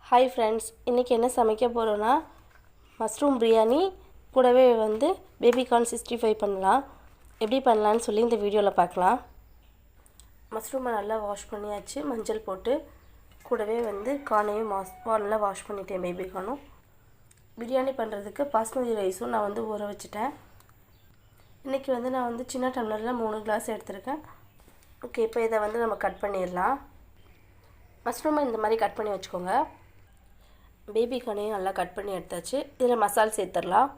Hi friends, இன்றைக்கி என்ன சமைக்க போகிறோன்னா மஷ்ரூம் பிரியாணி கூடவே பேபிகார்ன் 65 பண்ணலாம். எப்படி பண்ணலான்னு சொல்லி இந்த வீடியோவில் பார்க்கலாம். மஷ்ரூமை நல்லா வாஷ் பண்ணியாச்சு, மஞ்சள் போட்டு. கூடவே கார்னையும் நல்லா வாஷ் பண்ணிட்டேன். பேபிகார்னும் பிரியாணி பண்ணுறதுக்கு பாஸ்மதி ரைஸும் நான் ஊற வச்சுட்டேன். இன்றைக்கி நான் சின்ன டம்ளரில் 3 கிளாஸ் எடுத்திருக்கேன். ஓகே, இப்போ இதை நம்ம கட் பண்ணிடலாம். மஷ்ரூமை இந்த மாதிரி கட் பண்ணி வச்சுக்கோங்க. பேபிகார்னையும் நல்லா கட் பண்ணி எடுத்தாச்சு. இதில் மசாலா சேர்த்துடலாம்.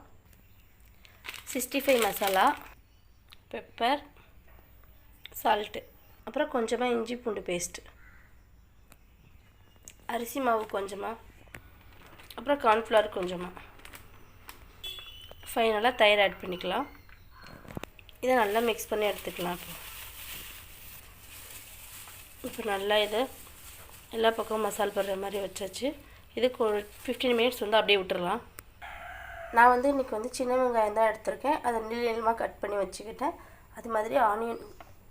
65 மசாலா, பெப்பர், சால்ட்டு, அப்புறம் கொஞ்சமாக இஞ்சி பூண்டு பேஸ்ட்டு, அரிசி மாவு கொஞ்சமாக, அப்புறம் கார்ன்ஃப்ளவர் கொஞ்சமாக, ஃபைனலாக தயிர் ஆட் பண்ணிக்கலாம். இதை நல்லா மிக்ஸ் பண்ணி எடுத்துக்கலாம். இப்போ நல்லா இதை எல்லா பக்கமும் மசாலா போடுற மாதிரி வச்சாச்சு. இதுக்கு ஒரு 15 மினிட்ஸ் அப்படியே விட்டுடலாம். நான் இன்றைக்கி சின்ன வெங்காயம் தான் எடுத்திருக்கேன். அதை நீளமாக கட் பண்ணி வச்சுக்கிட்டேன். அது மாதிரி ஆனியன்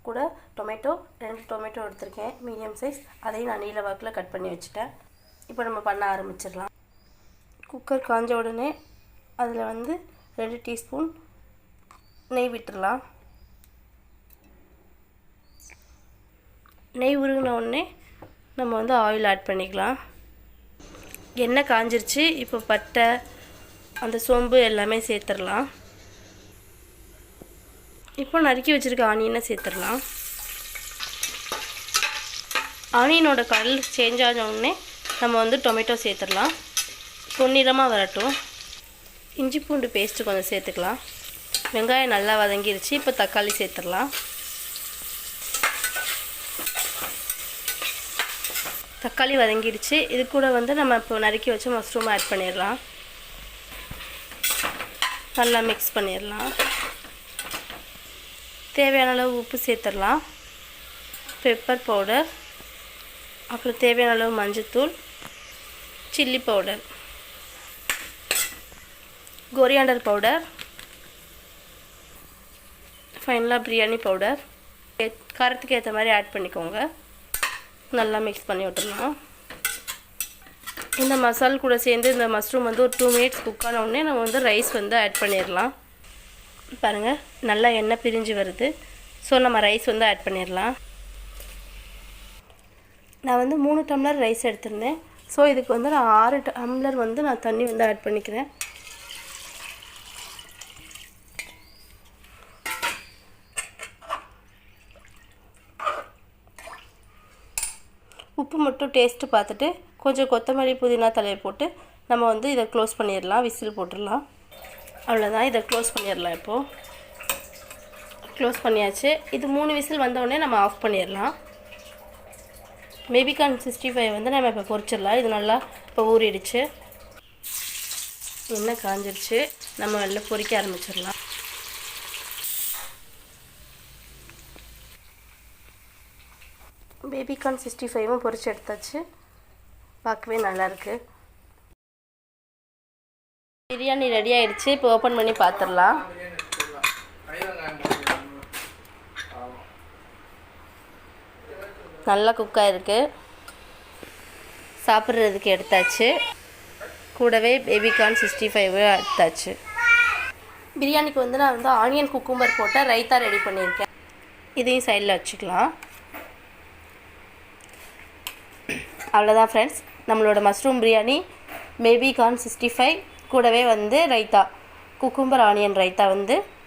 கூட டொமேட்டோ 2 டொமேட்டோ எடுத்திருக்கேன், மீடியம் சைஸ். அதையும் நான் நீல வாக்கில் கட் பண்ணி வச்சுட்டேன். இப்போ நம்ம பண்ண ஆரம்பிச்சிடலாம். குக்கர் காஞ்ச உடனே அதில் 2 டீஸ்பூன் நெய் விட்டுடலாம். நெய் உருகின உடனே நம்ம ஆயில் ஆட் பண்ணிக்கலாம். எண்ணெய் காஞ்சிருச்சு. இப்போ பட்டை, அந்த சோம்பு எல்லாமே சேர்த்துடலாம். இப்போ நறுக்கி வச்சுருக்க ஆனியனை சேர்த்துடலாம். ஆனியனோட கலர் சேஞ்ச் ஆன உடனே நம்ம டொமேட்டோ சேர்த்துடலாம். பொன்னிறமாக வரட்டும். இஞ்சி பூண்டு பேஸ்ட்டு கொஞ்சம் சேர்த்துக்கலாம். வெங்காயம் நல்லா வதங்கிருச்சு. இப்போ தக்காளி சேர்த்துடலாம். தக்காளி வதங்கிடுச்சு. இது கூட நம்ம இப்போ நறுக்கி வச்ச மஷ்ரூம் ஆட் பண்ணிடலாம். நல்லா மிக்ஸ் பண்ணிடலாம். தேவையான அளவு உப்பு சேர்த்துடலாம். பெப்பர் பவுடர், அப்புறம் தேவையான அளவு மஞ்சள்தூள், சில்லி பவுடர், கொரியாண்டர் பவுடர், ஃபைனலாக பிரியாணி பவுடர். காரத்துக்கு ஏற்ற மாதிரி ஆட் பண்ணிக்கோங்க. நல்லா மிக்ஸ் பண்ணி விட்டுடலாம். இந்த மசாலா கூட சேர்ந்து இந்த மஷ்ரூம் ஒரு 2 மினிட்ஸ் குக் ஆன உடனே நம்ம ரைஸ் ஆட் பண்ணிடலாம். பாருங்கள், நல்லா எண்ணெய் பிரிஞ்சு வருது. ஸோ நம்ம ரைஸ் ஆட் பண்ணிடலாம். நான் 3 டம்ளர் ரைஸ் எடுத்திருந்தேன். ஸோ இதுக்கு நான் 6 டம்ளர் நான் தண்ணி ஆட் பண்ணிக்கிறேன். உப்பு மட்டும் டேஸ்ட்டு பார்த்துட்டு கொஞ்சம் கொத்தமல்லி புதினா தலையை போட்டு நம்ம இதை க்ளோஸ் பண்ணிடலாம். விசில் போட்டுடலாம். அவ்வளோதான், இதை க்ளோஸ் பண்ணிடலாம். இப்போது க்ளோஸ் பண்ணியாச்சு. இது 3 விசில் வந்தோடனே நம்ம ஆஃப் பண்ணிடலாம். பேபிகார்ன் 65 நம்ம இப்போ பொரிச்சிடலாம். இது நல்லா இப்போ ஊறிடுச்சு. எண்ணெய் காஞ்சிருச்சு. நம்ம வெளில பொரிக்க ஆரம்பிச்சிடலாம். பேபிகார்ன் 65 பொரிச்சு எடுத்தாச்சு. பார்க்கவே நல்லாயிருக்கு. பிரியாணி ரெடி ஆகிடுச்சு. இப்போ ஓப்பன் பண்ணி பார்த்துடலாம். நல்லா குக் ஆகிருக்கு. சாப்பிட்றதுக்கு எடுத்தாச்சு. கூடவே பேபிகார்ன் 65 எடுத்தாச்சு. பிரியாணிக்கு நான் ஆனியன் குக்கும்பர் போட்ட ரைத்தா ரெடி பண்ணியிருக்கேன். இதையும் சைடில் வச்சுக்கலாம். அவ்வளோதான் ஃப்ரெண்ட்ஸ், நம்மளோட மஷ்ரூம் பிரியாணி பேபிகார்ன் 65 கூடவே raita, cucumber onion raita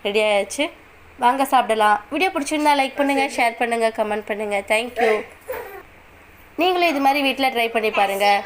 ready ஆயாச்சு. வாங்க சாப்பிடலாம். வீடியோ பிடிச்சிருந்தா லைக் பண்ணுங்கள், ஷேர் பண்ணுங்கள், கமெண்ட் பண்ணுங்கள். தேங்க்யூ. நீங்களும் இது மாதிரி வீட்டில் ட்ரை பண்ணி பாருங்கள்.